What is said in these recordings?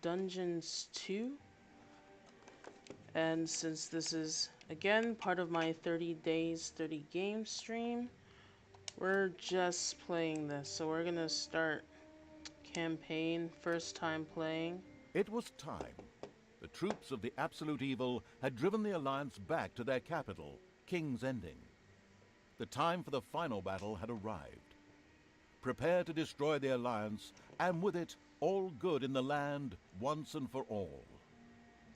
Dungeons 2. And since this is, again, part of my 30 days, 30 games stream, we're just playing this. So we're gonna start campaign, first time playing. It was time. The troops of the Absolute Evil had driven the Alliance back to their capital, King's Ending. The time for the final battle had arrived. Prepare to destroy the Alliance, and with it, all good in the land once and for all.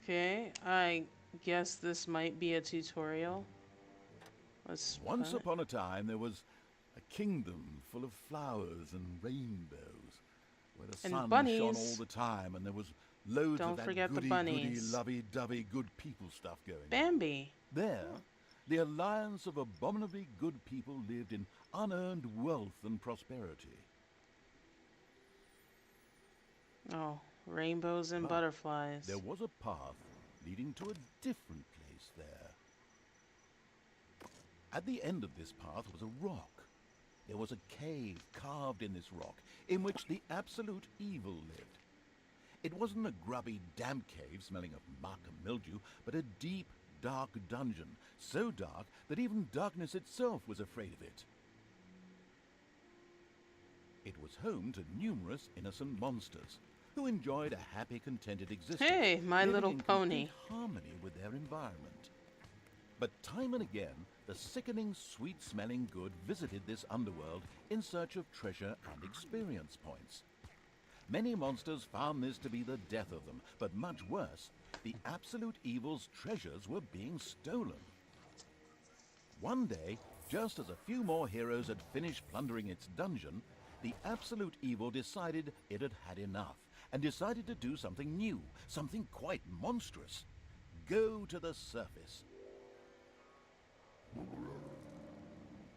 Okay, I guess this might be a tutorial. Once upon a time, there was a kingdom full of flowers and rainbows, where the sun bunnies. shone all the time, and there was loads Don't of that forget the goody-goody, bunnies. lovey-dovey good people stuff going on. Bambi. There, the alliance of abominably good people lived in unearned wealth and prosperity. Oh, rainbows and But butterflies. there was a path leading to a different place there. At the end of this path was a rock. There was a cave carved in this rock in which the absolute evil lived. It wasn't a grubby, damp cave smelling of muck and mildew, but a deep, dark dungeon, so dark that even darkness itself was afraid of it. It was home to numerous innocent monsters who enjoyed a happy, contented existence. Hey, My living Little in Pony. complete harmony with their environment. But time and again, the sickening, sweet-smelling good visited this underworld in search of treasure and experience points. Many monsters found this to be the death of them, but much worse, the absolute evil's treasures were being stolen. One day, just as a few more heroes had finished plundering its dungeon, the absolute evil decided it had had enough, and decided to do something new, something quite monstrous. Go to the surface.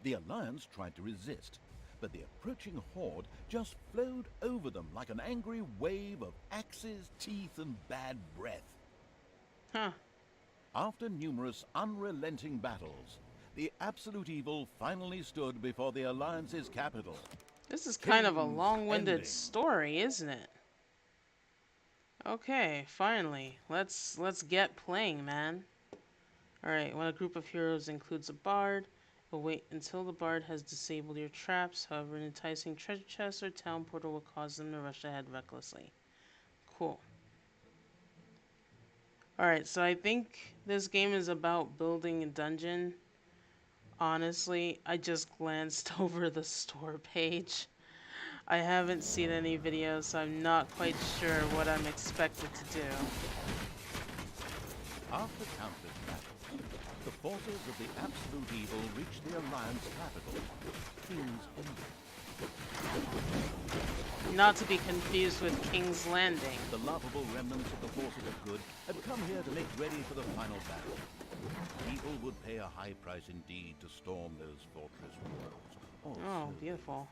The Alliance tried to resist, but the approaching horde just flowed over them like an angry wave of axes, teeth, and bad breath. Huh. After numerous unrelenting battles, the absolute evil finally stood before the Alliance's capital. This is kind of a King's long-winded Ending. story, isn't it? Okay, finally. Let's get playing, man. Alright, when a group of heroes includes a bard, you'll wait until the bard has disabled your traps. However, an enticing treasure chest or town portal will cause them to rush ahead recklessly. Cool. Alright, so I think this game is about building a dungeon. Honestly, I just glanced over the store page. I haven't seen any videos, so I'm not quite sure what I'm expected to do. After countless battles, the forces of the absolute evil reached the Alliance capital, King's Ending. Not to be confused with King's Landing. The laughable remnants of the forces of good had come here to make ready for the final battle. Evil would pay a high price indeed to storm those fortress walls. Oh, beautiful.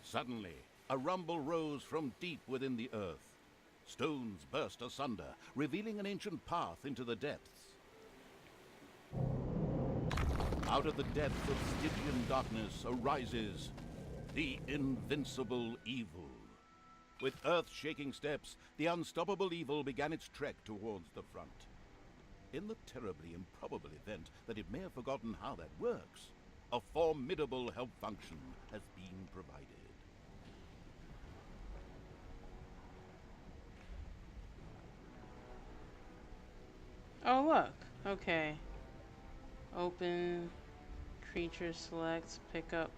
Suddenly, a rumble rose from deep within the earth. Stones burst asunder, revealing an ancient path into the depths. Out of the depths of Stygian darkness arises the invincible evil. With earth-shaking steps, the unstoppable evil began its trek towards the front. In the terribly improbable event that it may have forgotten how that works, a formidable help function has been provided. Oh, look. Okay. Open, creature select, pick up,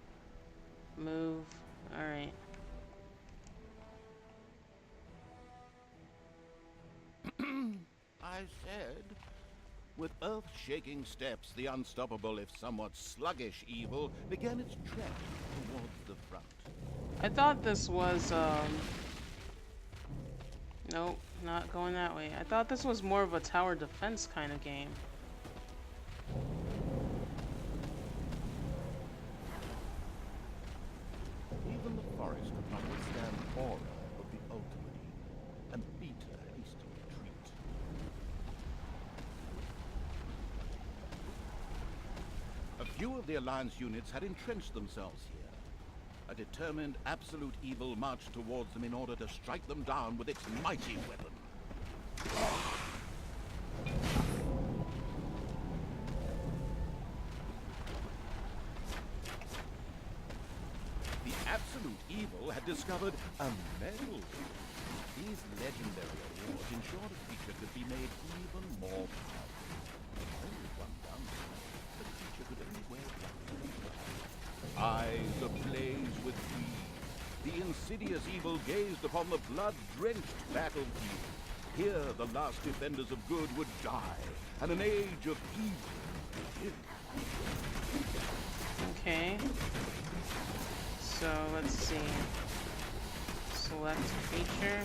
move. Alright. I said, with earth-shaking steps, the unstoppable, if somewhat sluggish evil began its trek towards the front. I thought this was, nope, not going that way. I thought this was more of a tower defense kind of game. Even the forest could not withstand the aura of the ultimate evil, and beat a hasty retreat. A few of the Alliance units had entrenched themselves here. A determined absolute evil marched towards them in order to strike them down with its mighty weapon. The absolute evil had discovered a medal. These legendary awards ensured a creature could be made even more powerful. Only one downside, the creature could only wear one. Eyes ablaze with greed, the insidious evil gazed upon the blood-drenched battlefield. Here the last defenders of good would die, and an age of evil begin. Okay. So let's see. Select creature.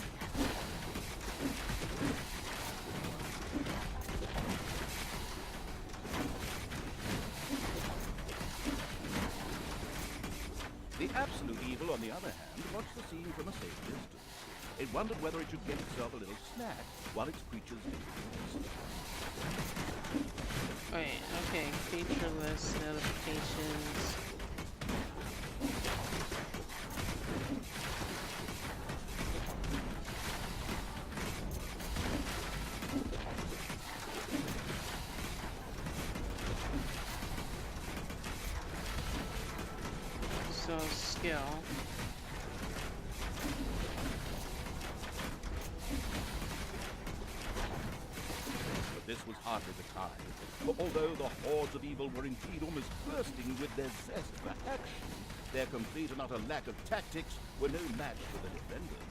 The absolute evil, on the other hand, watched the scene from a safe distance. It wondered whether it should get itself a little snack while its creatures did the rest. Wait, okay. Creature list, notifications. So, skill. But this was hardly the time. For although the hordes of evil were indeed almost bursting with their zest for action, their complete and utter lack of tactics were no match for the defenders.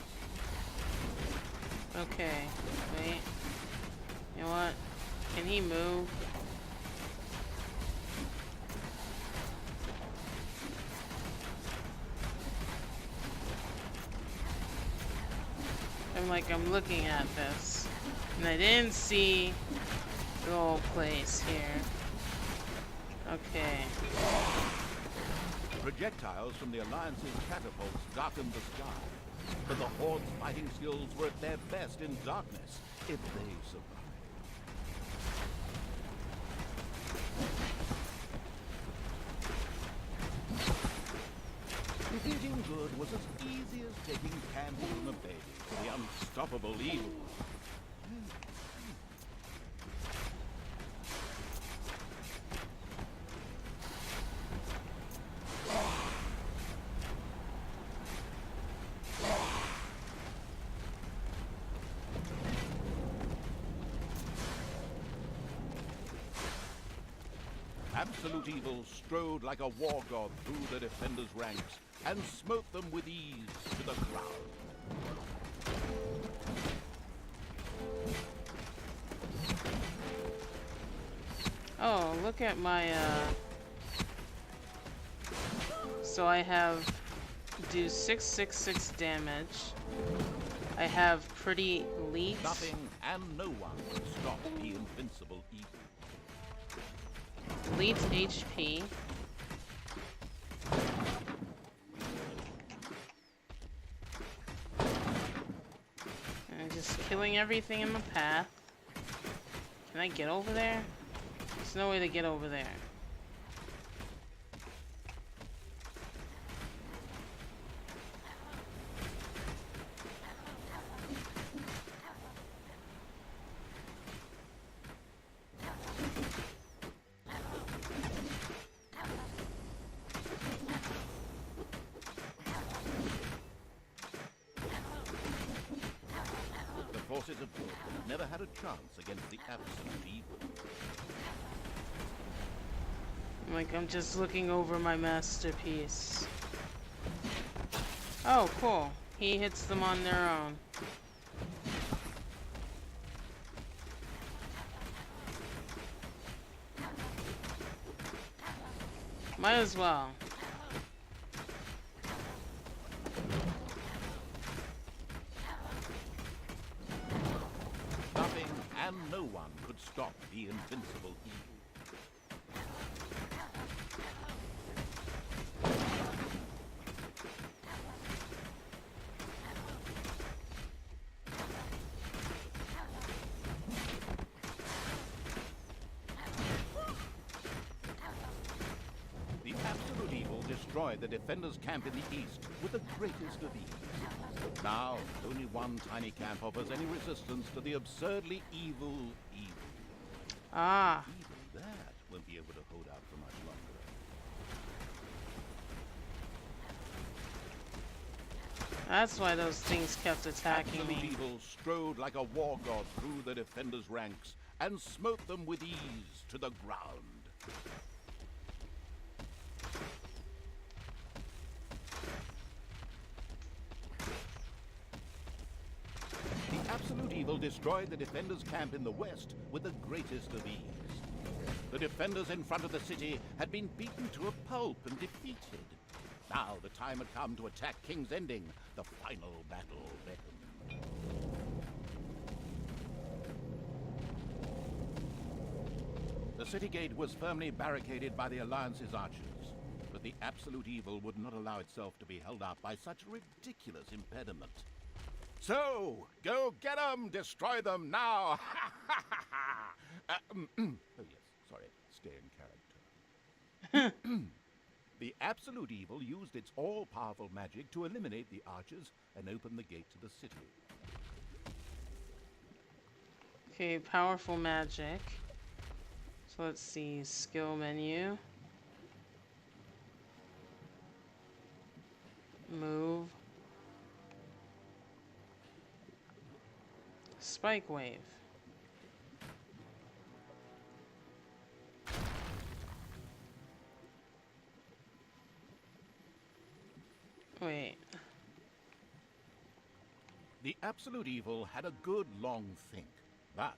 Okay, wait. You know what? Can he move? I'm looking at this, and I didn't see the whole place here. Okay. Projectiles from the Alliance's catapults darkened the sky, but the Horde's fighting skills were at their best in darkness, if they survived. Defeating good was as easy as taking candy from a baby to the unstoppable evil. Absolute evil strode like a war god through the defenders' ranks and smote them with ease to the ground. Oh, look at my, So I have do 666 damage. I have pretty elite. Nothing and no one could stop the invincible evil. Elite HP. And just killing everything in my path. Can I get over there? There's no way to get over there. The forces of good never had a chance against the absolute evil. I'm just looking over my masterpiece. Oh, cool. He hits them on their own. Might as well. Nothing and no one could stop the invincible evil. destroyed the defenders' camp in the east with the greatest of ease. Now, only one tiny camp offers any resistance to the absurdly evil evil. Ah. Even that won't be able to hold out for much longer. That's why those things kept attacking Absolute me. evil strode like a war god through the defenders' ranks and smote them with ease to the ground. The absolute evil destroyed the defenders' camp in the west with the greatest of ease. The defenders in front of the city had been beaten to a pulp and defeated. Now the time had come to attack King's Ending. The final battle beckoned. The city gate was firmly barricaded by the Alliance's archers, but the absolute evil would not allow itself to be held up by such a ridiculous impediment. So, go get 'em! Destroy them now! Oh yes, sorry, stay in character. The absolute evil used its all-powerful magic to eliminate the archers and open the gate to the city. Okay, powerful magic. So let's see, skill menu. Move. Spike wave. Wait. The absolute evil had a good long think, but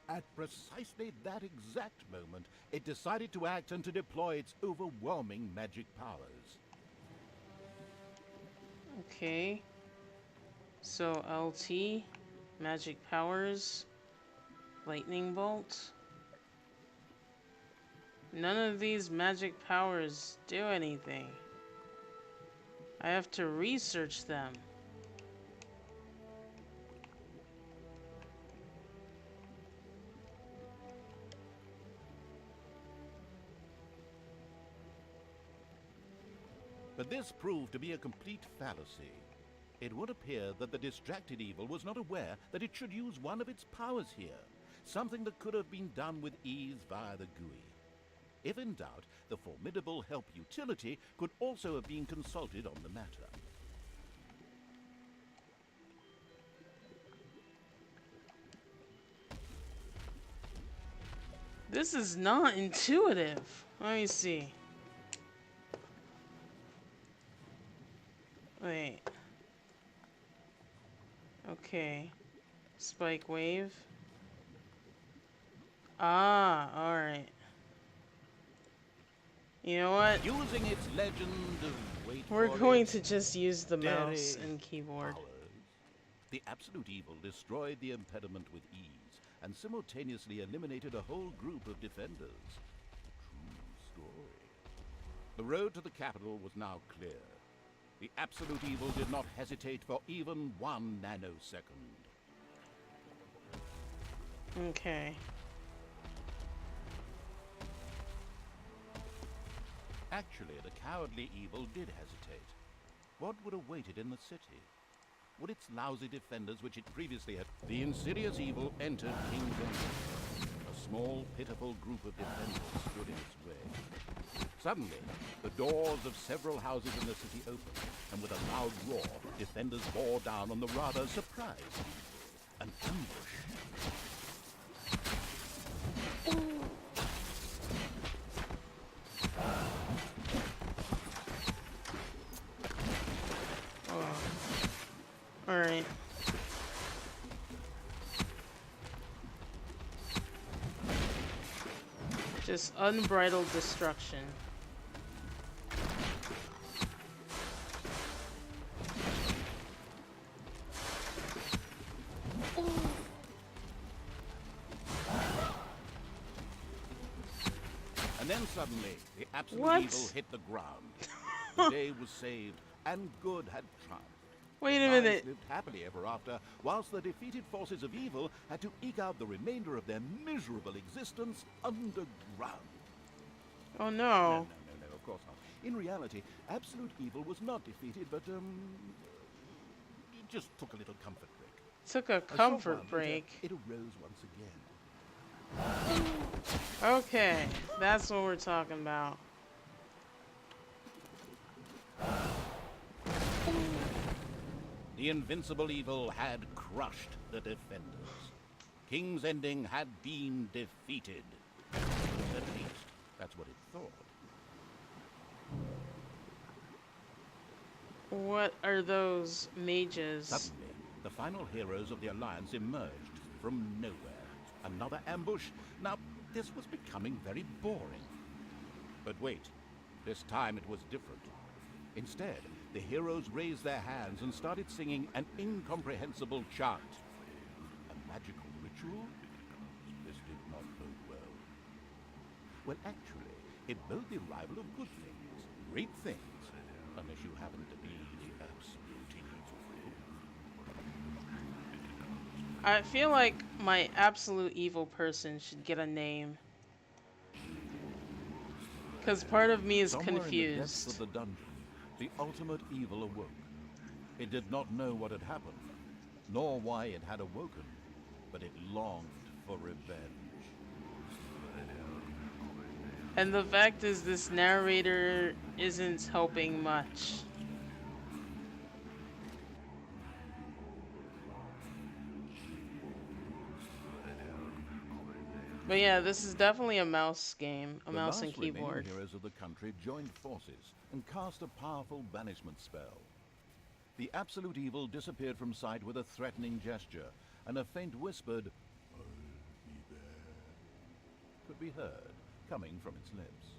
at precisely that exact moment, it decided to act and to deploy its overwhelming magic powers. Okay. So LT, magic powers, lightning bolt. None of these magic powers do anything. I have to research them. But this proved to be a complete fallacy. It would appear that the distracted evil was not aware that it should use one of its powers here, something that could have been done with ease via the GUI. If in doubt, the formidable help utility could also have been consulted on the matter. This is not intuitive. Let me see. Wait. Okay. Spike wave. Ah, alright. You know what? Using its legend of wait We're for going it, to just use the mouse very and keyboard. powers, the absolute evil destroyed the impediment with ease and simultaneously eliminated a whole group of defenders. True story. The road to the capital was now clear. The absolute evil did not hesitate for even 1 nanosecond. Okay. Actually, the cowardly evil did hesitate. What would await it in the city? Would its lousy defenders, which it previously had... The insidious evil entered King's Ending. A small, pitiful group of defenders stood in its way. Suddenly, the doors of several houses in the city opened, and with a loud roar, defenders bore down on the rather surprised. An ambush. Alright. Just unbridled destruction. And then suddenly, the absolute What? evil hit the ground. The day was saved, and good had triumphed. Wait a Lives minute. lived happily ever after, whilst the defeated forces of evil had to eke out the remainder of their miserable existence underground. Oh No, no. of course not. In reality, absolute evil was not defeated, but, it just took a little comfort break. Took a A short while comfort later, break. it arose once again. Okay, that's what we're talking about. The invincible evil had crushed the defenders. King's Ending had been defeated. At least, that's what it thought. What are those mages? Suddenly, the final heroes of the Alliance emerged from nowhere. Another ambush? Now, this was becoming very boring. But wait, this time it was different. Instead, the heroes raised their hands and started singing an incomprehensible chant. A magical ritual? This did not bode well. Well, actually, it bode the arrival of good things, great things, unless you happen to be the absolute evil. I feel like my absolute evil person should get a name. Because part of me is Somewhere in the depths of confused. the dungeon, the ultimate evil awoke. It did not know what had happened, nor why it had awoken, but it longed for revenge. And the fact is, this narrator isn't helping much. But yeah, this is definitely a mouse game, a The mouse and last remaining keyboard. heroes of the country joined forces and cast a powerful banishment spell. The absolute evil disappeared from sight with a threatening gesture, and a faint whispered, "I'll be there," could be heard, coming from its lips.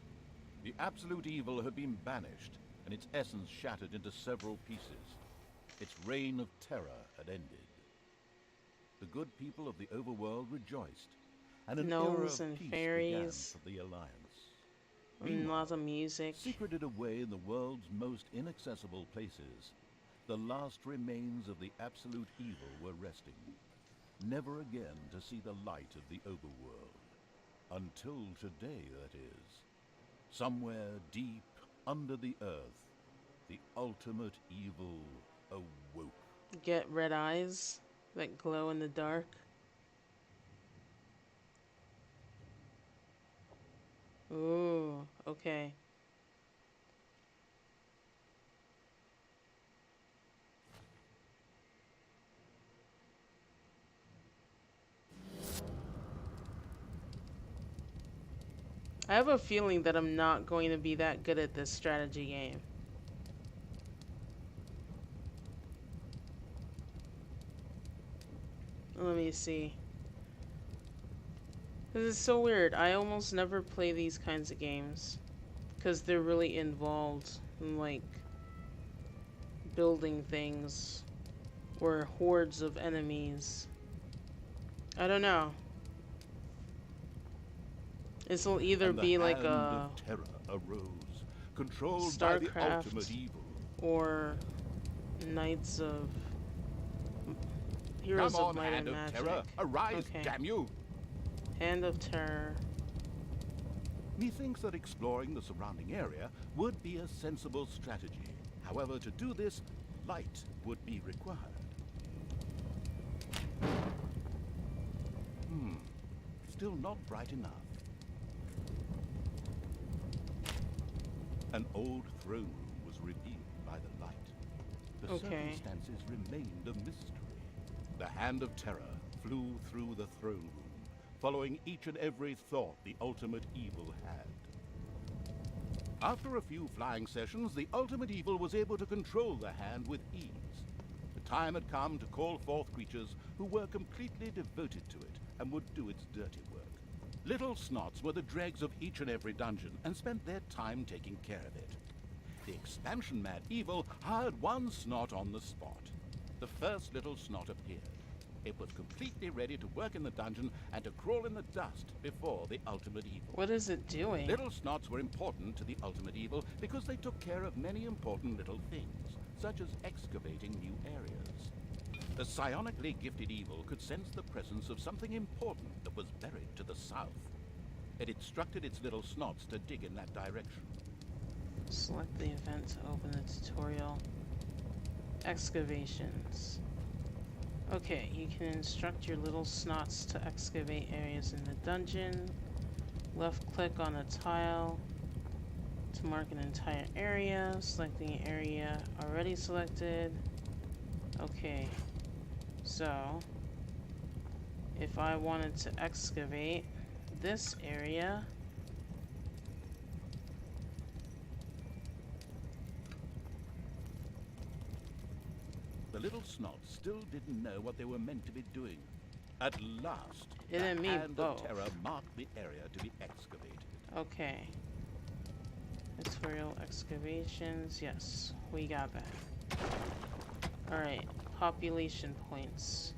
The absolute evil had been banished, and its essence shattered into several pieces. Its reign of terror had ended. The good people of the overworld rejoiced, and an era Gnomes of and peace began fairies, for the Alliance. and lots Meanwhile, of music. secreted away in the world's most inaccessible places, the last remains of the absolute evil were resting, never again to see the light of the overworld. Until today, that is. Somewhere deep under the earth, the ultimate evil awoke. Get red eyes that glow in the dark. Ooh, okay. I have a feeling that I'm not going to be that good at this strategy game. Let me see. This is so weird. I almost never play these kinds of games because they're really involved in like building things or hordes of enemies. I don't know. This will either And the be like hand a of terror arose, controlled by the StarCraft ultimate evil. or Knights of Heroes Come of on, Might hand and of Magic. terror, arise, Okay. damn you! Hand of Terror. Methinks that exploring the surrounding area would be a sensible strategy. However, to do this, light would be required. Still not bright enough. An old throne room was revealed by the light. The Okay. circumstances remained a mystery. The hand of terror flew through the throne room, following each and every thought the ultimate evil had. After a few flying sessions, the ultimate evil was able to control the hand with ease. The time had come to call forth creatures who were completely devoted to it and would do its dirty work. Little snots were the dregs of each and every dungeon and spent their time taking care of it. The expansion-mad evil hired one snot on the spot. The first little snot appeared. It was completely ready to work in the dungeon and to crawl in the dust before the ultimate evil. What is it doing? Little snots were important to the ultimate evil because they took care of many important little things, such as excavating new areas. The psionically gifted evil could sense the presence of something important that was buried to the south. It instructed its little snots to dig in that direction. Select the event to open the tutorial. Excavations. Okay, you can instruct your little snots to excavate areas in the dungeon. Left click on a tile to mark an entire area, selecting an area already selected. Okay, so if I wanted to excavate this area, The little snots still didn't know what they were meant to be doing. At last, it the and me hand of both. terror marked the area to be excavated. Okay. Tutorial excavations. Yes, we got that. Alright, population points.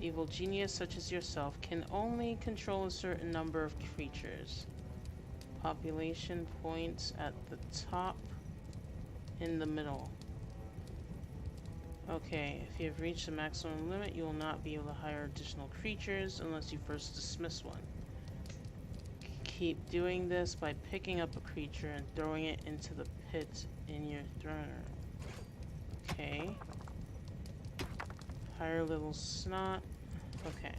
Evil genius such as yourself can only control a certain number of creatures. Population points at the top, in the middle. Okay, if you have reached the maximum limit, you will not be able to hire additional creatures unless you first dismiss one. Keep doing this by picking up a creature and throwing it into the pit in your throne room. Okay. Hire little snot. Okay.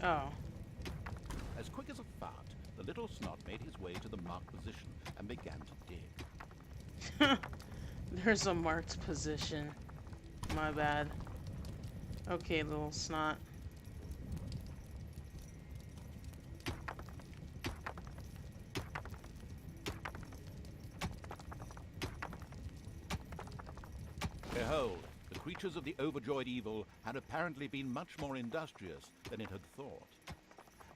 Oh. As quick as a fart, the little snot made his way to the marked position and began to dig. There's a marked position. My bad. Okay, little snot. Behold, the creatures of the overjoyed evil had apparently been much more industrious than it had thought.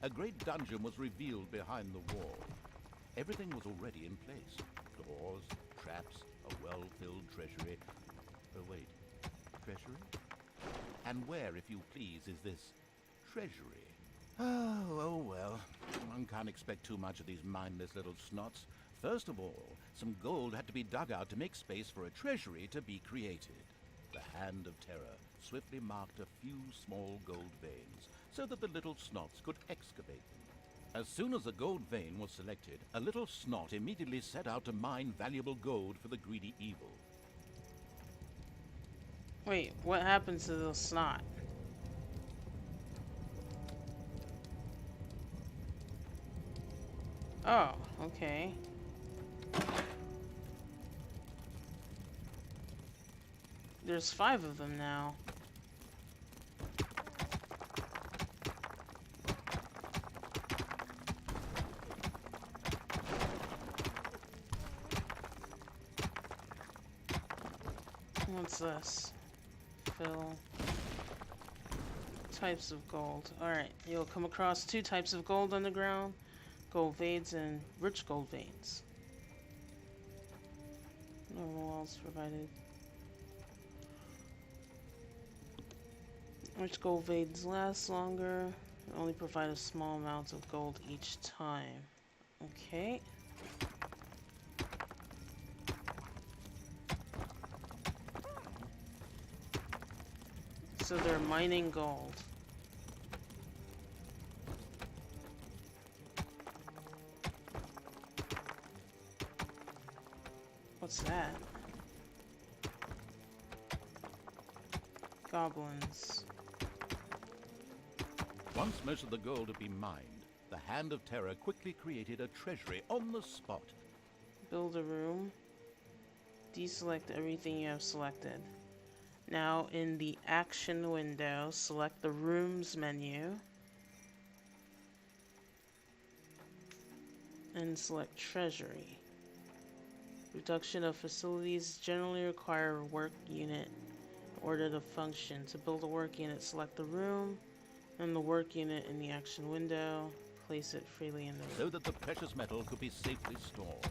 A great dungeon was revealed behind the wall. Everything was already in place. Doors, traps, a well-filled treasury. Oh, wait. Treasury? And where, if you please, is this treasury? Oh, well. One can't expect too much of these mindless little snots. First of all, some gold had to be dug out to make space for a treasury to be created. The hand of terror swiftly marked a few small gold veins so that the little snots could excavate them. As soon as a gold vein was selected, a little snot immediately set out to mine valuable gold for the greedy evil. Wait, what happens to the snot? Oh, okay. There's 5 of them now. What's this? Fill. Types of gold. Alright, you'll come across 2 types of gold underground. Gold veins and rich gold veins. Normal walls provided. Rich gold veins last longer. Only provide a small amount of gold each time. Okay. So they're mining gold. What's that? Goblins. Once most of the gold had been mined, the hand of terror quickly created a treasury on the spot. Build a room. Deselect everything you have selected. Now in the action window, select the rooms menu and select treasury. Reduction of facilities generally require a work unit in order to function. To build a work unit, select the room and the work unit in the action window. Place it freely in the room. So that the precious metal could be safely stored.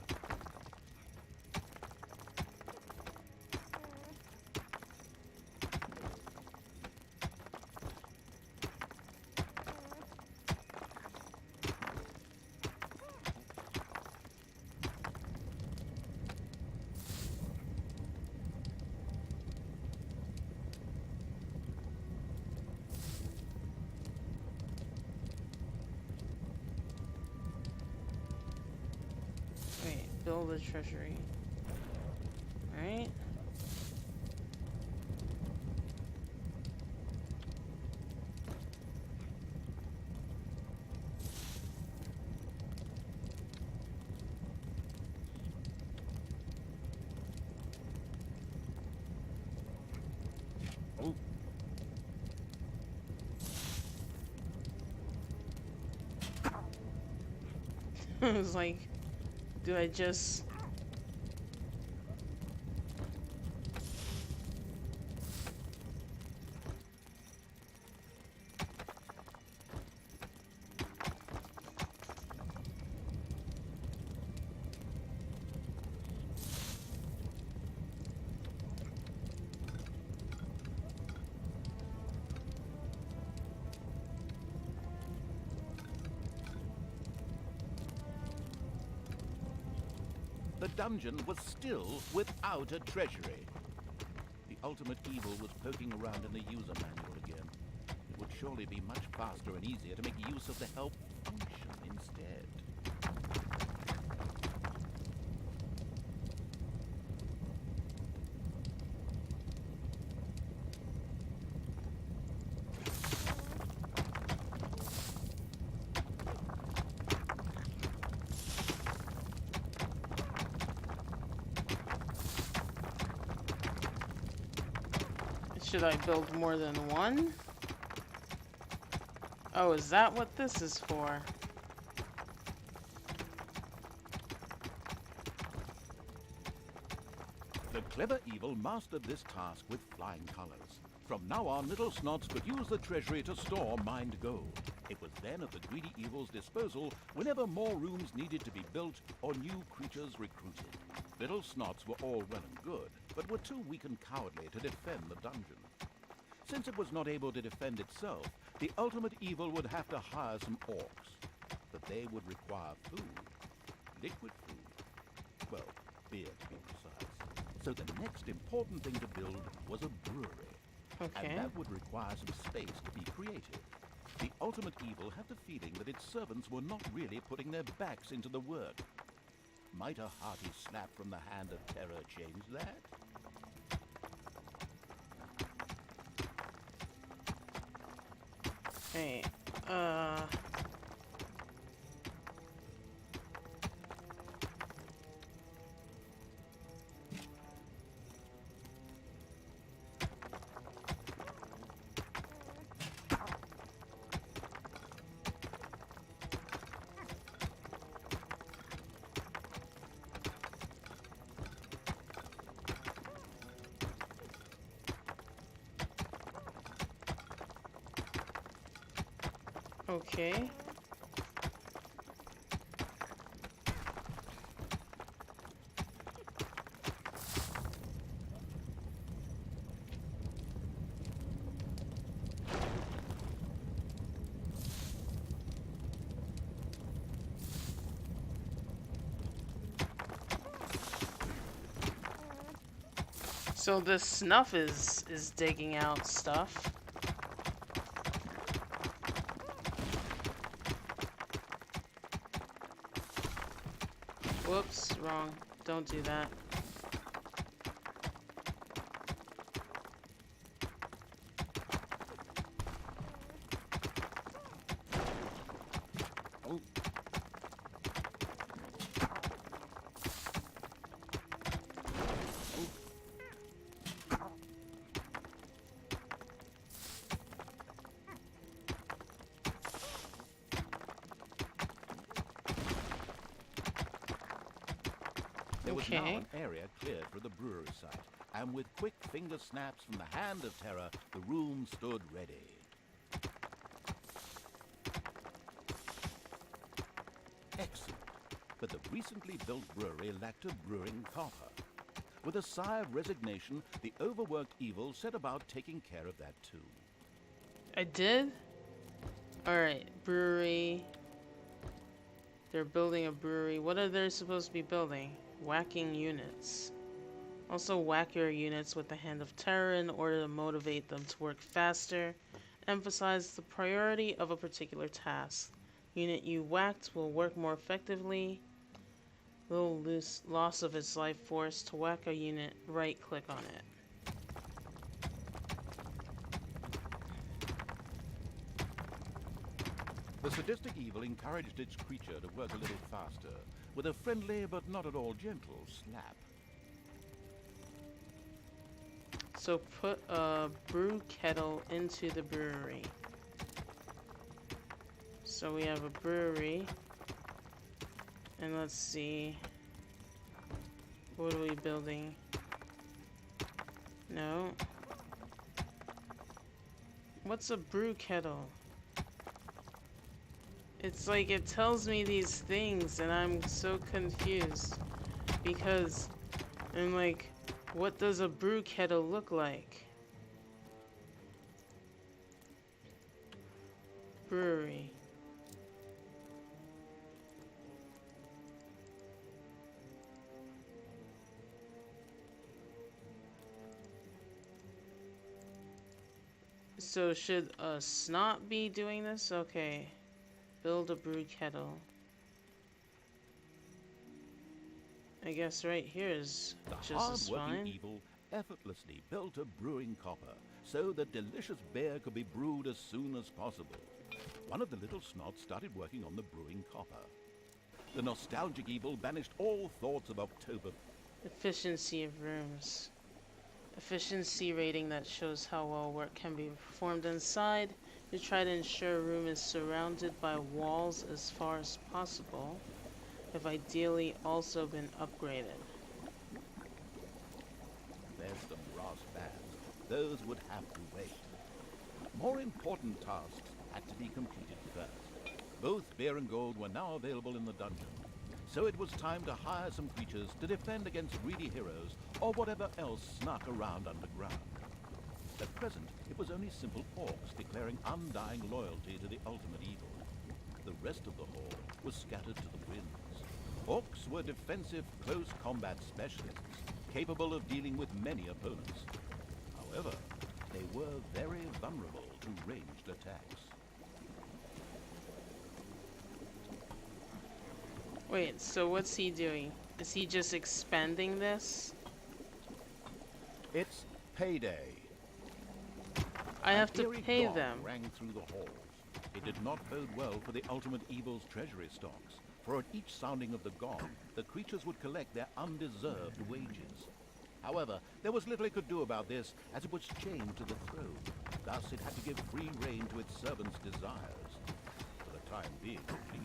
build a treasury. Right? Oh, I was like, do I just... the dungeon was still without a treasury. The ultimate evil was poking around in the user manual again. It would surely be much faster and easier to make use of the help function instead. Should I build more than one? Oh, is that what this is for? The clever evil mastered this task with flying colors. From now on, little snots could use the treasury to store mined gold. It was then at the greedy evil's disposal whenever more rooms needed to be built or new creatures recruited. Little snots were all well and good, but were too weak and cowardly to defend the dungeon. Since it was not able to defend itself, the ultimate evil would have to hire some orcs. But they would require food. Liquid food. Well, beer to be precise. So the next important thing to build was a brewery. Okay. And that would require some space to be creative. The ultimate evil had the feeling that its servants were not really putting their backs into the work. Might a hearty slap from the hand of terror change that? Hey, okay. So this snuff is digging out stuff. Whoops, wrong. Don't do that. Oh, there was now Okay. an area cleared for the brewery site, and with quick finger snaps from the hand of terror, the room stood ready. Excellent. But the recently built brewery lacked a brewing copper. With a sigh of resignation, the overworked evil set about taking care of that too. I did? Alright, brewery. They're building a brewery. What are they supposed to be building? Whacking units. Also whack your units with the Hand of Terror in order to motivate them to work faster. Emphasize the priority of a particular task. Unit you whacked will work more effectively Little loose loss of its life force. To whack a unit, right click on it. The sadistic evil encouraged its creature to work a little faster, with a friendly but not at all gentle slap. So put a brew kettle into the brewery. So we have a brewery. And let's see. What are we building? No. What's a brew kettle? It's like it tells me these things and I'm so confused. Because I'm like, what does a brew kettle look like? Brewery. So should a snot be doing this? Okay. Build a brew kettle. I guess right here is just as The hard-working fine. evil effortlessly built a brewing copper so that delicious beer could be brewed as soon as possible. One of the little snots started working on the brewing copper. The nostalgic evil banished all thoughts of October. Efficiency of rooms. Efficiency rating that shows how well work can be performed inside. To try to ensure a room is surrounded by walls as far as possible. Have ideally also been upgraded. There's some brass bands. Those would have to wait. More important tasks had to be completed first. Both beer and gold were now available in the dungeon, so it was time to hire some creatures to defend against greedy heroes or whatever else snuck around underground. At present, it was only simple orcs declaring undying loyalty to the ultimate evil. The rest of the horde was scattered to the winds. Orcs were defensive, close combat specialists, capable of dealing with many opponents. However, they were very vulnerable to ranged attacks. Wait, so what's he doing? Is he just expanding this? It's payday. I An have to eerie pay gong them. rang through the halls. It did not bode well for the ultimate evil's treasury stocks, for at each sounding of the gong, the creatures would collect their undeserved wages. However, there was little it could do about this, as it was chained to the throne. Thus, it had to give free rein to its servants' desires. For the time being, at least.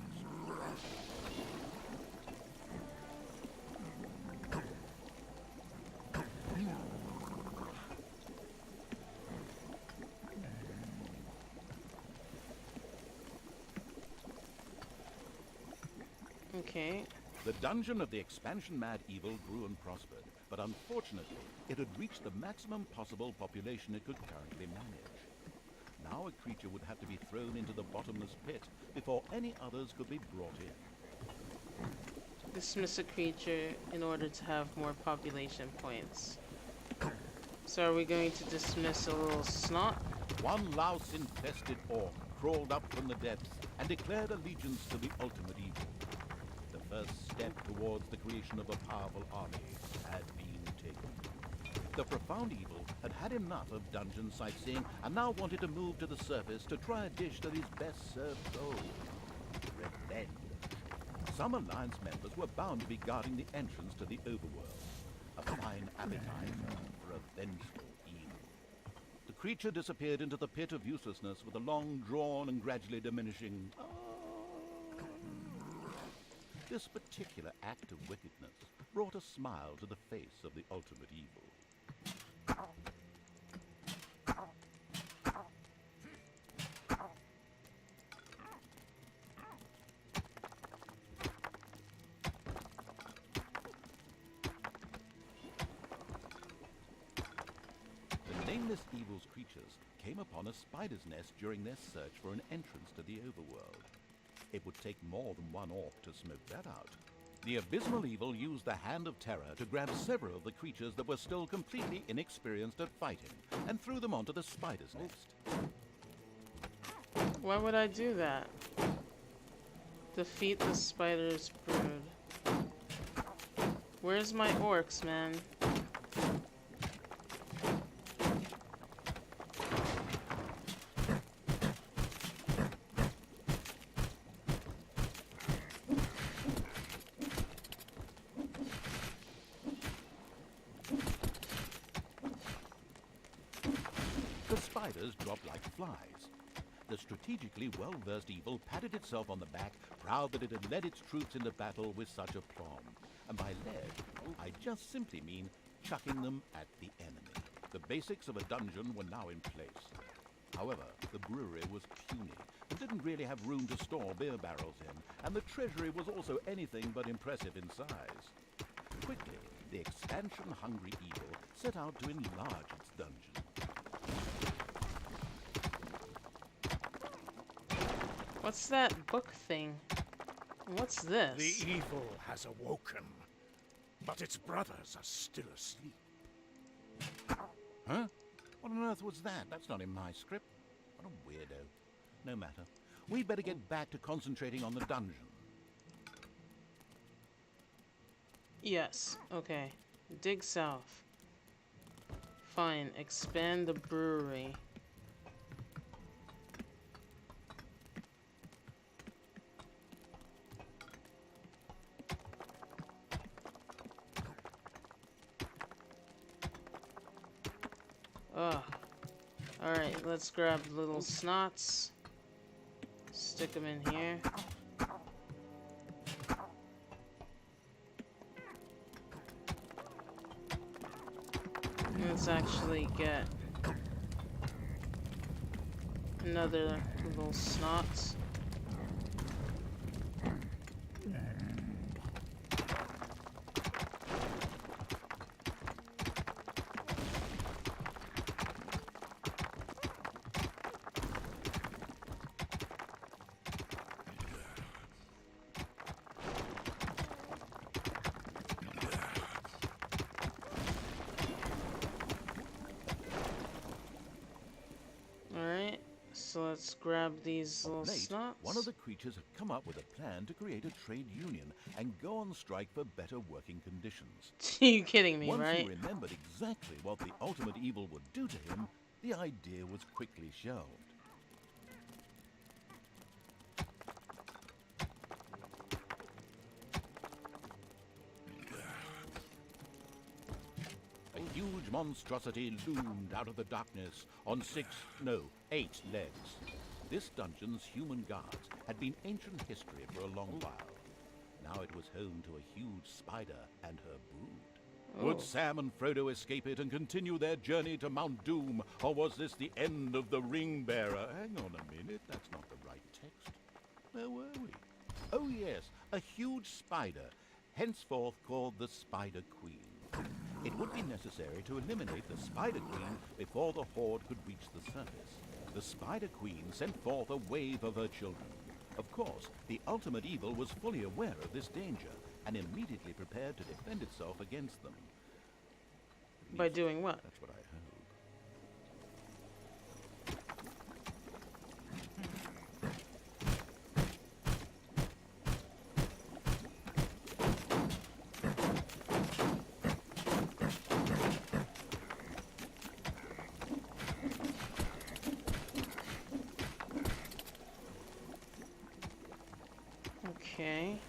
Okay. The dungeon of the expansion-mad evil grew and prospered, but unfortunately, it had reached the maximum possible population it could currently manage. Now a creature would have to be thrown into the bottomless pit before any others could be brought in. Dismiss a creature in order to have more population points. So are we going to dismiss a little snot? One louse-infested orc crawled up from the depths and declared allegiance to the ultimate evil. The first step towards the creation of a powerful army had been taken. The profound evil had had enough of dungeon sightseeing and now wanted to move to the surface to try a dish that is best served cold. Revenge. Some Alliance members were bound to be guarding the entrance to the overworld. A fine appetizer for a vengeful evil. The creature disappeared into the pit of uselessness with a long drawn and gradually diminishing This particular act of wickedness brought a smile to the face of the ultimate evil. The nameless evil's creatures came upon a spider's nest during their search for an entrance to the overworld. It would take more than one orc to smoke that out. The abysmal evil used the Hand of Terror to grab several of the creatures that were still completely inexperienced at fighting and threw them onto the spider's nest. Why would I do that? Defeat the spider's brood. Where's my orcs, man? The spiders dropped like flies. The strategically well-versed evil patted itself on the back, proud that it had led its troops into battle with such aplomb. And by led, I just simply mean chucking them at the enemy. The basics of a dungeon were now in place. However, the brewery was puny and didn't really have room to store beer barrels in, and the treasury was also anything but impressive in size. Quickly, the expansion-hungry evil set out to enlarge its dungeon. What's that book thing? What's this? The evil has awoken, but its brothers are still asleep. Huh? What on earth was that? That's not in my script. What a weirdo. No matter. We'd better get back to concentrating on the dungeon. Yes. Okay. Dig south. Fine. Expand the brewery. Ugh. Alright, let's grab little snots. Stick them in here. Let's actually get another little snot. Alright, so let's grab these little Late, snots. one of the creatures had come up with a plan to create a trade union and go on strike for better working conditions. You kidding me, Once right? he remembered exactly what the ultimate evil would do to him, the idea was quickly shelved. A huge monstrosity loomed out of the darkness on 8 legs. This dungeon's human guards had been ancient history for a long while. Now it was home to a huge spider and her brood. Would Sam and Frodo escape it and continue their journey to Mount Doom, or was this the end of the ring bearer? Hang on a minute, that's not the right text. Where were we? Oh yes, a huge spider, henceforth called the Spider Queen. It would be necessary to eliminate the Spider Queen before the Horde could reach the surface. The Spider Queen sent forth a wave of her children. Of course, the ultimate evil was fully aware of this danger and immediately prepared to defend itself against them. By doing what? That's what I hope. Okay.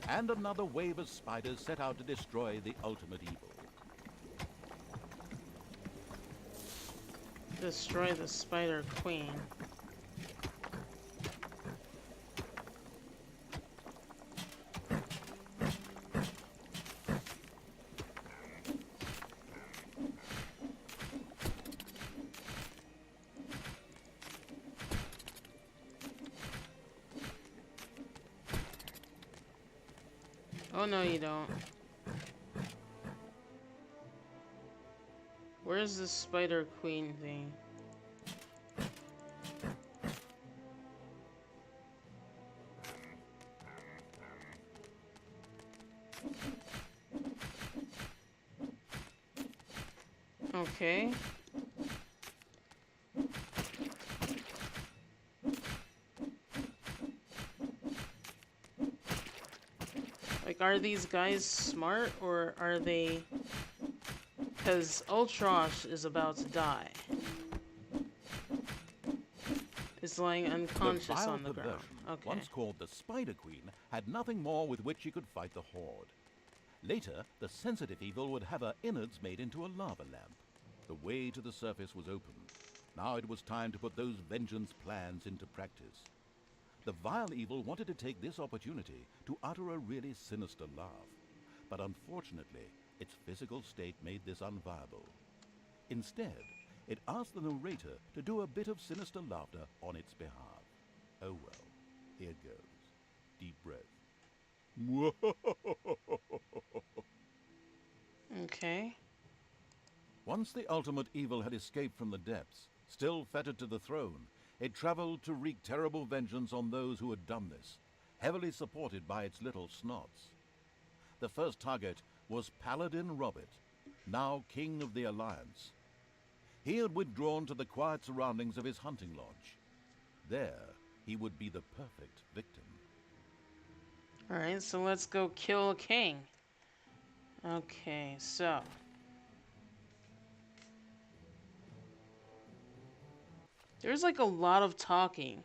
And another wave of spiders set out to destroy the ultimate evil. Destroy the Spider Queen. Oh no, you don't. Where's the Spider Queen thing? Okay. Like, are these guys smart, or are they... Because Ultrosh is about to die. Is lying The unconscious vile on the ground. perversion, Okay. once called the Spider Queen, had nothing more with which she could fight the Horde. Later, the sensitive evil would have her innards made into a lava lamp. The way to the surface was open. Now it was time to put those vengeance plans into practice. The vile evil wanted to take this opportunity to utter a really sinister laugh. But unfortunately, its physical state made this unviable. Instead, it asked the narrator to do a bit of sinister laughter on its behalf. Oh well, here goes. Deep breath. Okay. Once the ultimate evil had escaped from the depths, still fettered to the throne, it traveled to wreak terrible vengeance on those who had done this, heavily supported by its little snots. The first target was Paladin Robert, now King of the Alliance. He had withdrawn to the quiet surroundings of his hunting lodge. There, he would be the perfect victim. Alright, so let's go kill a king. Okay, so... There's like a lot of talking,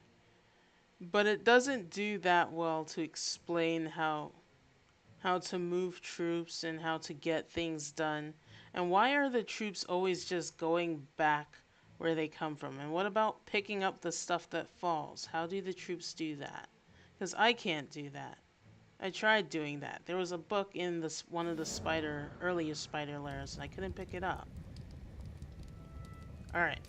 but it doesn't do that well to explain how to move troops and how to get things done. And why are the troops always just going back where they come from? And what about picking up the stuff that falls? How do the troops do that? Because I can't do that. I tried doing that. There was a book in this one of the earliest spider lairs, and I couldn't pick it up. Alright.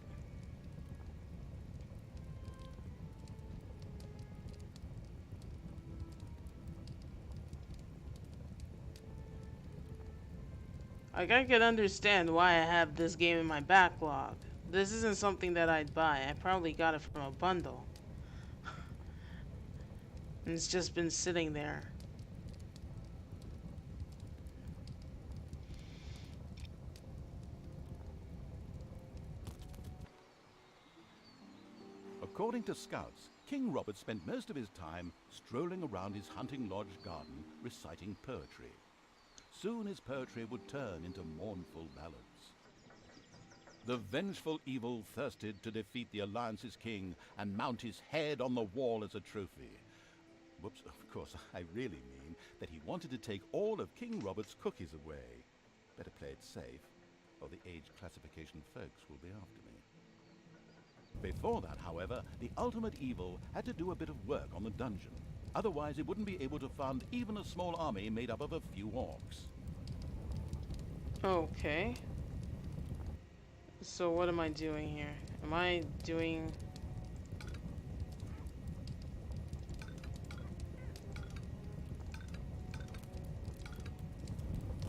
Like, I can understand why I have this game in my backlog. This isn't something that I'd buy. I probably got it from a bundle. And it's just been sitting there. According to scouts, King Robert spent most of his time strolling around his hunting lodge garden reciting poetry. Soon his poetry would turn into mournful ballads. The vengeful evil thirsted to defeat the Alliance's king and mount his head on the wall as a trophy. Whoops, of course, I really mean that he wanted to take all of King Robert's cookies away. Better play it safe, or the age classification folks will be after me. Before that, however, the ultimate evil had to do a bit of work on the dungeon. Otherwise, it wouldn't be able to fund even a small army made up of a few orcs. Okay. So what am I doing here? Am I doing...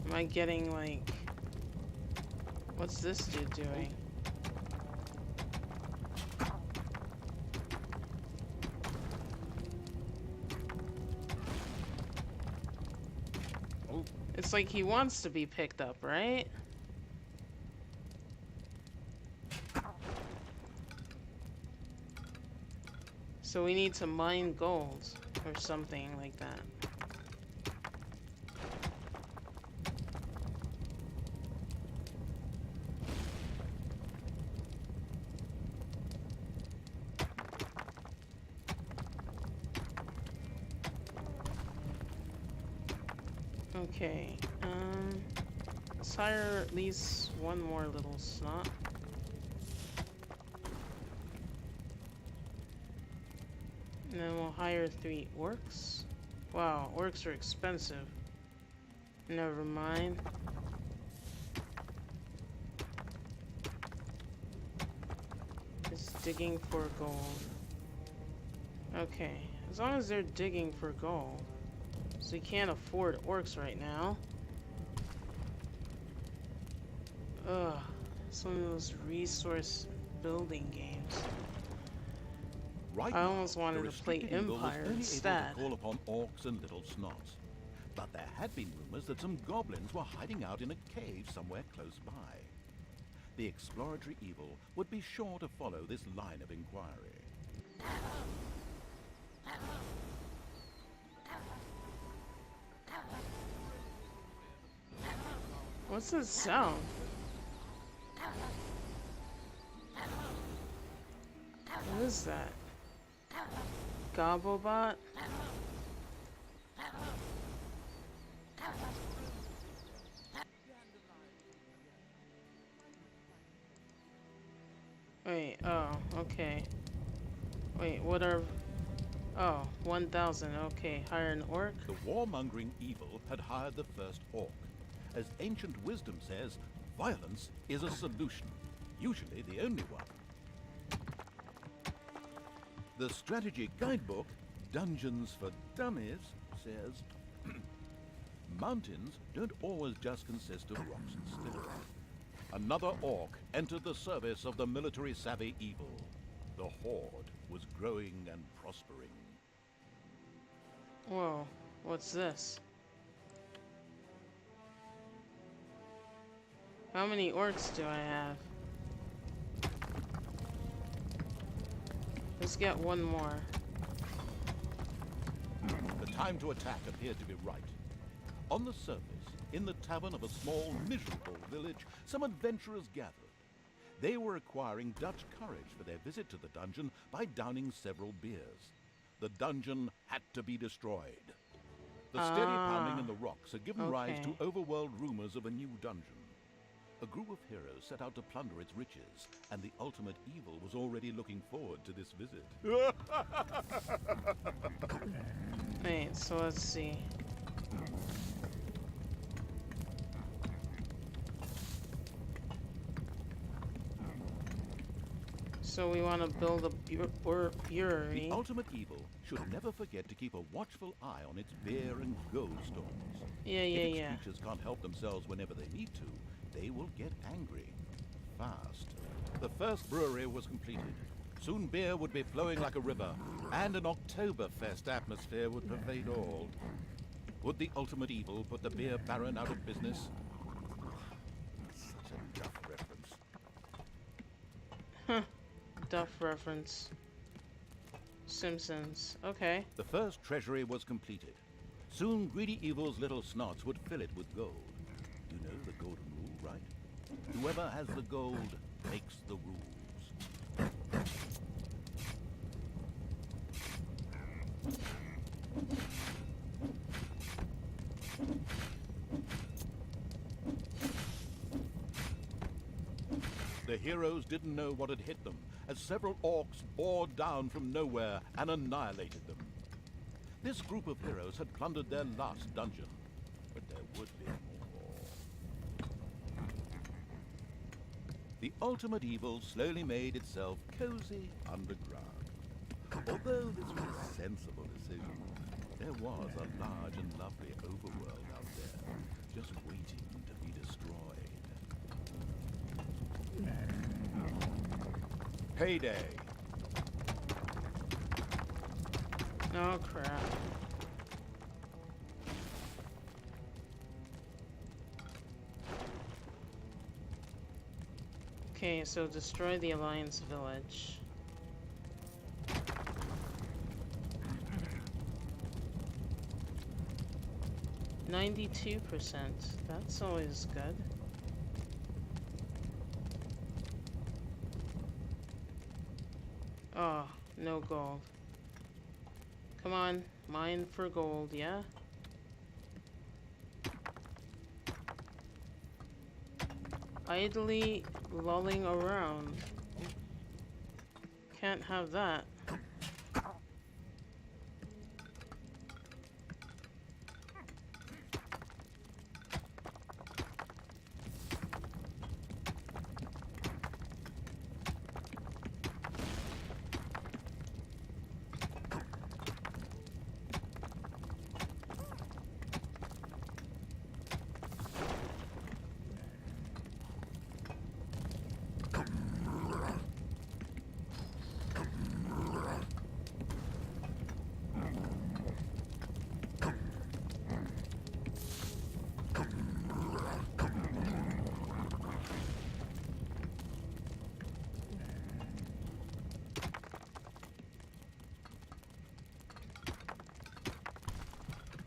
Am I getting, like... What's this dude doing? It's like he wants to be picked up, right? So we need to mine gold or something like that. Okay, let's hire at least one more little snot. And then we'll hire 3 orcs. Wow, orcs are expensive. Never mind. Just digging for gold. Okay, as long as they're digging for gold. So we can't afford orcs right now. Ugh, it's one of those resource building games. Right I almost now, wanted the to play restricted evil was Empire only instead. able to call upon orcs and little snots. But there had been rumors that some goblins were hiding out in a cave somewhere close by. The exploratory evil would be sure to follow this line of inquiry. What's that sound? What is that? Gobblebot? Wait, oh, okay. Wait, what are... Oh, 1,000, okay. Hire an orc? The warmongering evil had hired the first orc. As ancient wisdom says, violence is a solution, usually the only one. The strategy guidebook, Dungeons for Dummies, says, mountains don't always just consist of rocks and stone. Another orc entered the service of the military-savvy evil. The horde was growing and prospering. Whoa, what's this? How many orcs do I have? Let's get one more. The time to attack appeared to be right. On the surface, in the tavern of a small, miserable village, some adventurers gathered. They were acquiring Dutch courage for their visit to the dungeon by downing several beers. The dungeon had to be destroyed. The steady pounding in the rocks had given rise to overworld rumors of a new dungeon. A group of heroes set out to plunder its riches, and the ultimate evil was already looking forward to this visit. Wait, so let's see. So we want to build a brewery. The ultimate evil should never forget to keep a watchful eye on its beer and gold stores. Yeah. If its creatures can't help themselves whenever they need to, they will get angry. Fast. The first brewery was completed. Soon beer would be flowing like a river, and an Oktoberfest atmosphere would pervade all. Would the ultimate evil put the beer baron out of business? Such a Duff reference. Huh. Duff reference. Simpsons. Okay. The first treasury was completed. Soon greedy evil's little snots would fill it with gold. You know the golden rule, right? Whoever has the gold makes the rules. The heroes didn't know what had hit them, as several orcs bore down from nowhere and annihilated them. This group of heroes had plundered their last dungeon, but there would be more. The ultimate evil slowly made itself cozy underground. Although this was a sensible decision, there was a large and lovely overworld out there, just waiting to be destroyed. Payday. Oh crap. Okay, so destroy the Alliance village. $92%. That's always good. Oh, no gold. Come on, mine for gold, yeah? Idly lolling around. Can't have that.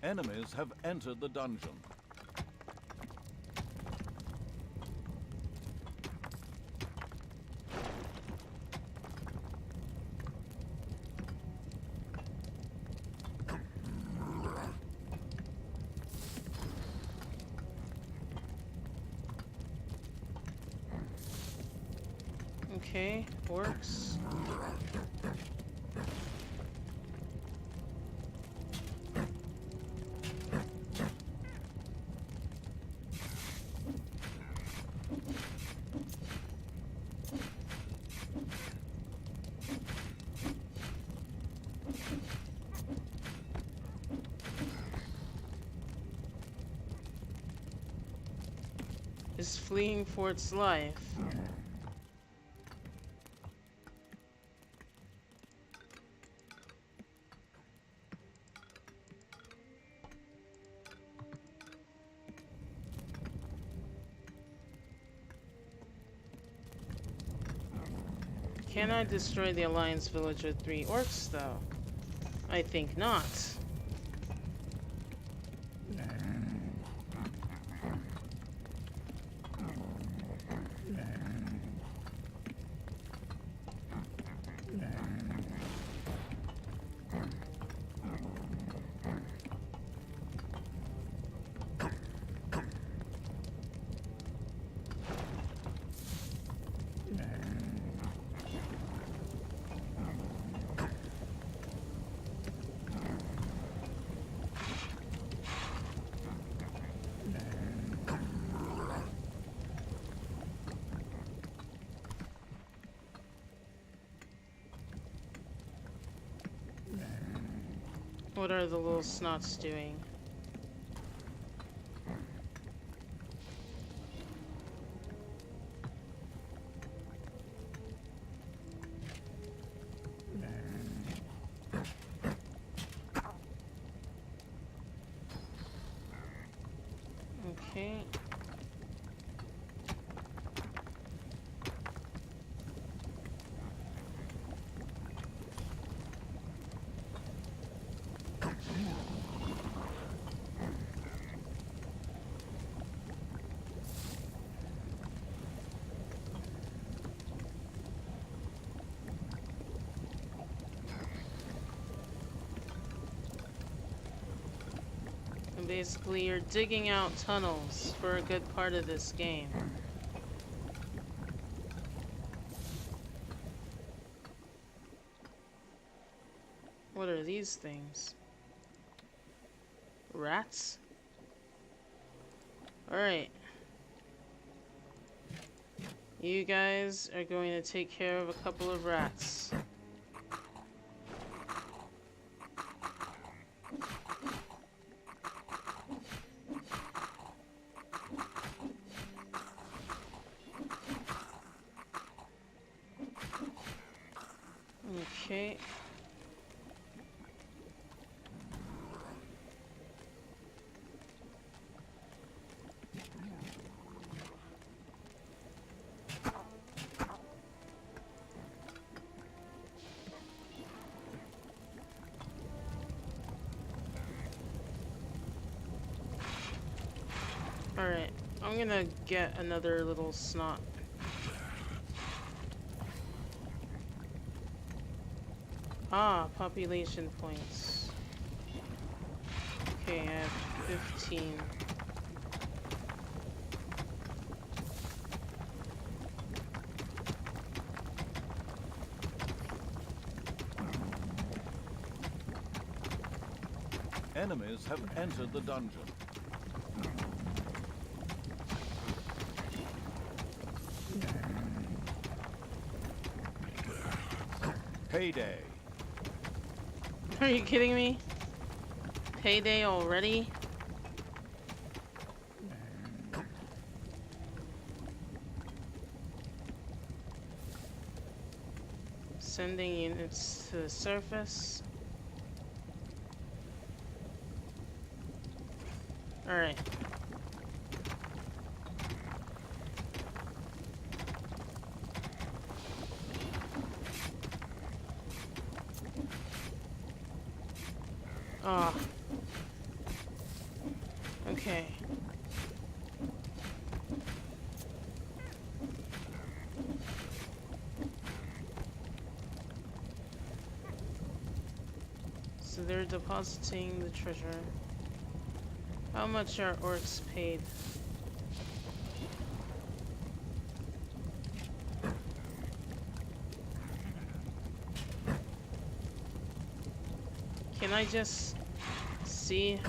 Enemies have entered the dungeon. Okay, works. Is fleeing for its life. Can I destroy the Alliance village with 3 orcs, though? I think not. What are the little snots doing? Okay. And basically, you're digging out tunnels for a good part of this game. What are these things? Rats? Alright. You guys are going to take care of a couple of rats. Okay. Alright, I'm gonna get another little snot. Ah, population points. Okay, I have 15. Enemies have entered the dungeon. Payday. Are you kidding me? Payday already? Sending units to the surface. Alright. Ah. Okay. So they're depositing the treasure. How much are orcs paid? Can I just see?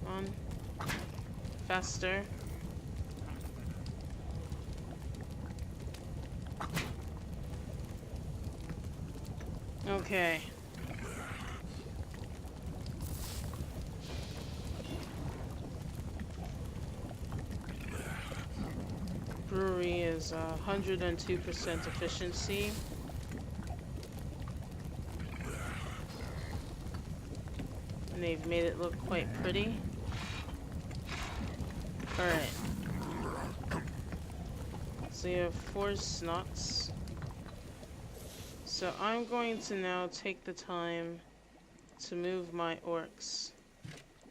On. Faster. Okay. Brewery is 102% efficiency. And they've made it look quite pretty. Alright. So you have 4 snots. So I'm going to now take the time to move my orcs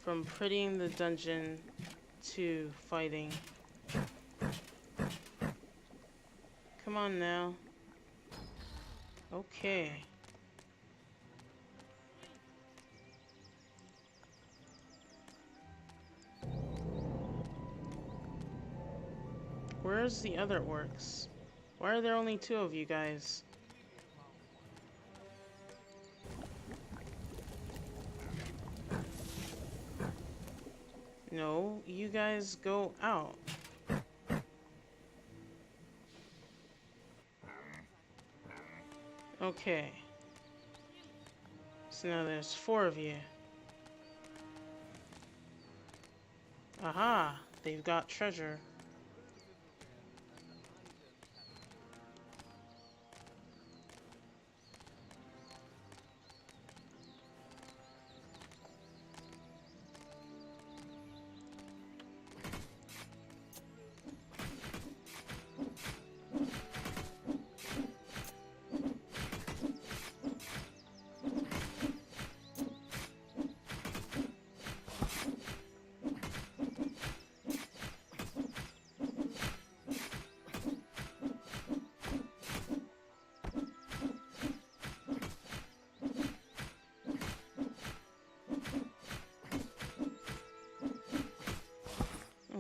from prettying the dungeon to fighting. Come on now. Okay. Where's the other orcs? Why are there only 2 of you guys? No, you guys go out. Okay. So now there's 4 of you. Aha! They've got treasure.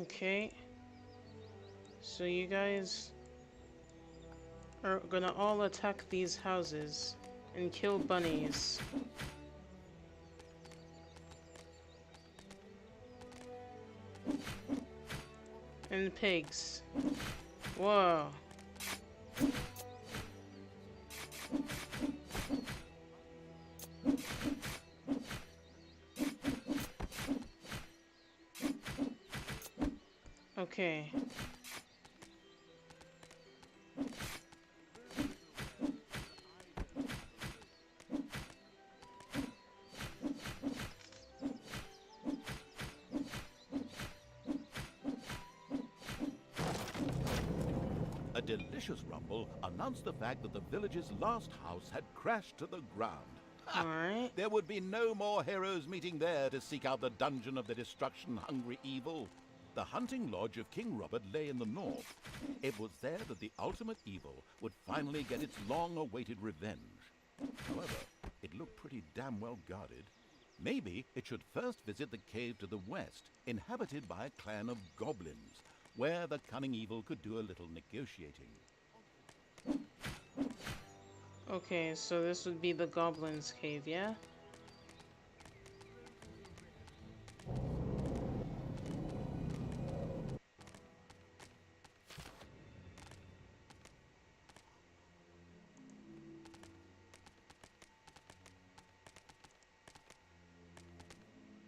Okay. So you guys are gonna all attack these houses and kill bunnies. And pigs. Whoa. Okay. A delicious rumble announced the fact that the village's last house had crashed to the ground. Ha! Alright. There would be no more heroes meeting there to seek out the dungeon of the destruction-hungry evil. The hunting lodge of King Robert lay in the north. It was there that the ultimate evil would finally get its long-awaited revenge. However, it looked pretty damn well guarded. Maybe it should first visit the cave to the west, inhabited by a clan of goblins, where the cunning evil could do a little negotiating. Okay, so this would be the Goblin's Cave, yeah?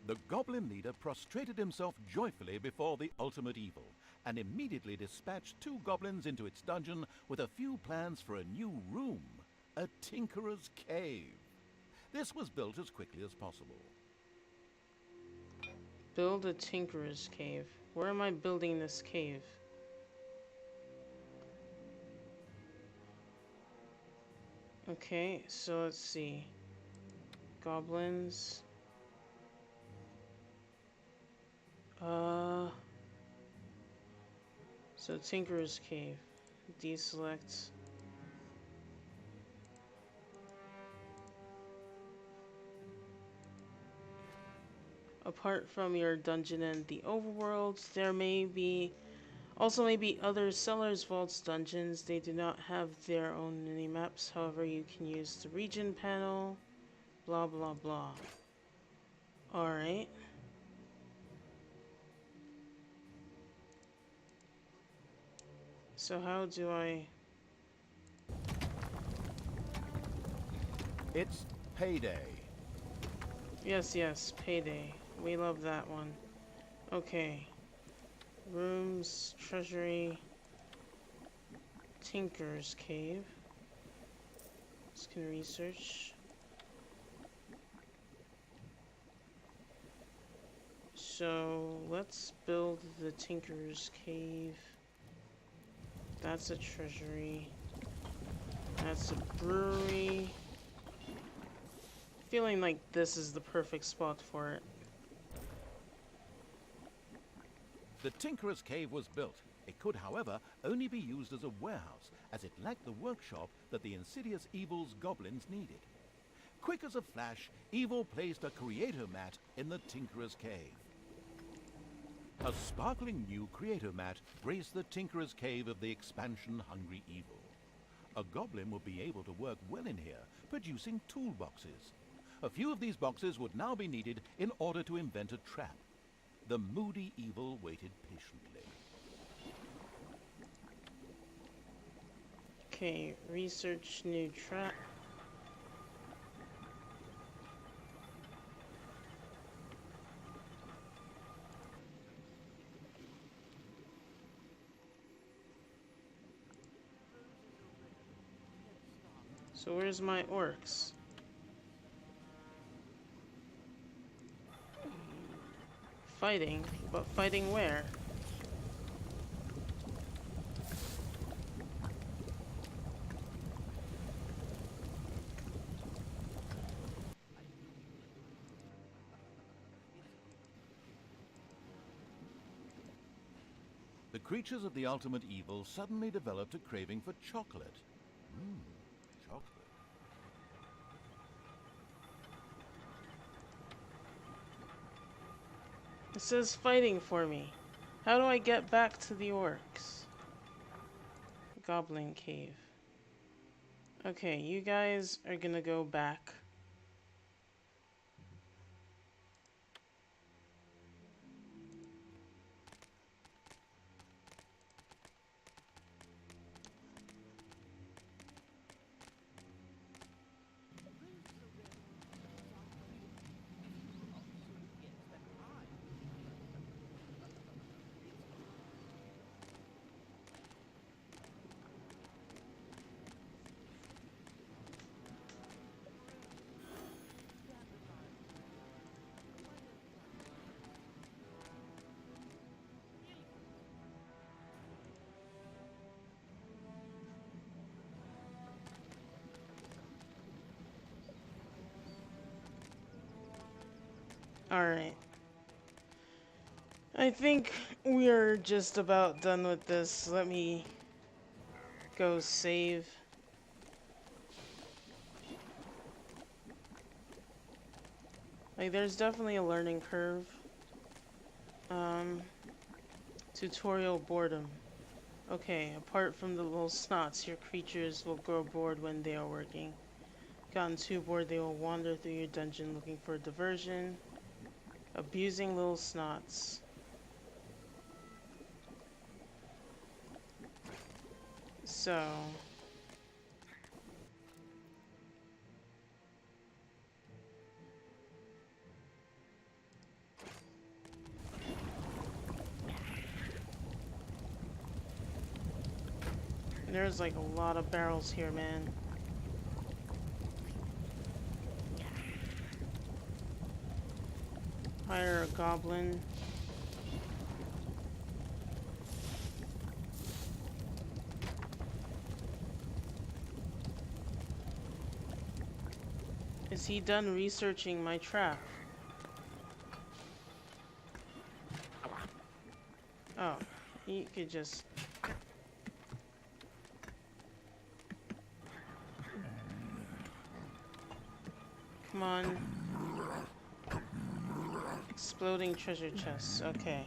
The goblin leader prostrated himself joyfully before the ultimate evil, and immediately dispatched 2 goblins into its dungeon with a few plans for a new room, a tinkerer's cave. This was built as quickly as possible. Build a tinkerer's cave. Where am I building this cave? Okay, so let's see. Goblins. Uh, so Tinker's Cave. Deselect. Apart from your dungeon and the overworld, there may be other sellers' vaults dungeons. They do not have their own mini-maps, however you can use the region panel. Blah blah blah. Alright. So how do I... It's payday. Yes, payday. We love that one. Okay. Rooms, treasury, Tinker's Cave. Just gonna research. So let's build the Tinker's Cave. That's a treasury. That's a brewery. Feeling like this is the perfect spot for it. The Tinker's Cave was built. It could, however, only be used as a warehouse, as it lacked the workshop that the insidious Evil's goblins needed. Quick as a flash, Evil placed a creator mat in the Tinker's Cave. A sparkling new creator mat graced the Tinker's Cave of the expansion-hungry Evil. A goblin would be able to work well in here, producing toolboxes. A few of these boxes would now be needed in order to invent a trap. The moody Evil waited patiently. Okay, research new trap. So where's my orcs? Fighting? But fighting where? The creatures of the ultimate evil suddenly developed a craving for chocolate. Chocolate. It says fighting for me. How do I get back to the orcs? Goblin Cave. Okay, you guys are gonna go back. Alright. I think we're just about done with this. Let me go save. Like, there's definitely a learning curve. Tutorial boredom. Okay, apart from the little snots, your creatures will grow bored when they are working. Gotten too bored, they will wander through your dungeon looking for diversion. Abusing little snots. So... there's like a lot of barrels here, man. Hire a goblin. Is he done researching my trap? Oh, he could just... Come on. Exploding treasure chests. Okay.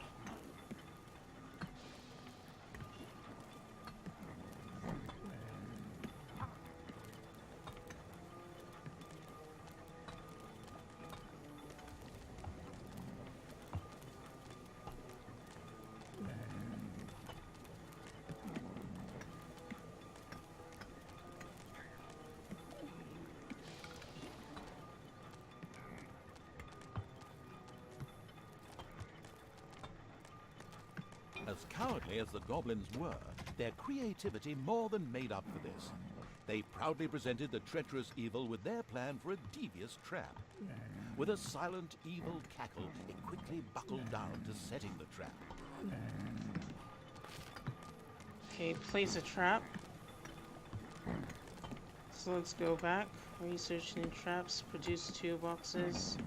As cowardly as the goblins were, their creativity more than made up for this. They proudly presented the treacherous evil with their plan for a devious trap. With a silent, evil cackle, it quickly buckled down to setting the trap. Okay, place a trap. So let's go back. Research new traps. Produce 2 boxes.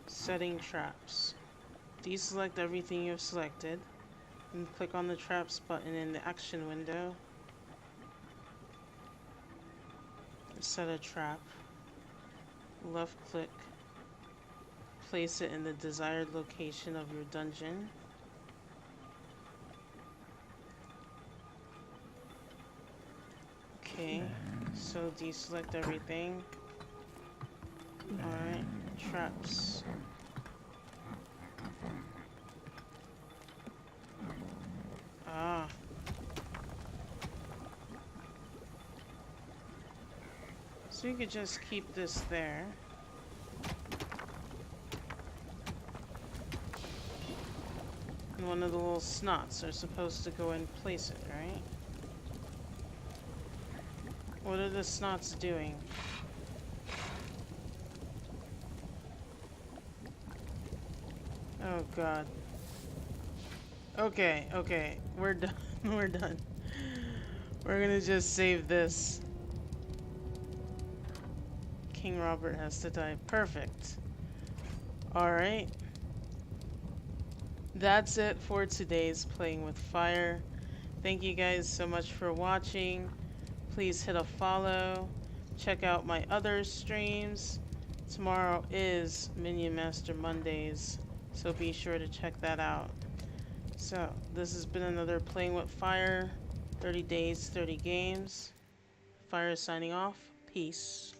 Setting traps. Deselect everything you've selected. And click on the traps button in the action window. Set a trap. Left click. Place it in the desired location of your dungeon. Okay, so deselect everything. Alright, traps. Ah. So you could just keep this there. And one of the little snots are supposed to go and place it, right? What are the snots doing? Oh god. Okay, okay. We're done. We're done. We're gonna just save this. King Robert has to die. Perfect. Alright. That's it for today's Playing with Fire. Thank you guys so much for watching. Please hit a follow. Check out my other streams. Tomorrow is Minion Master Mondays, so be sure to check that out. So, this has been another Playing with Fire. 30 days, 30 games. Fire signing off. Peace.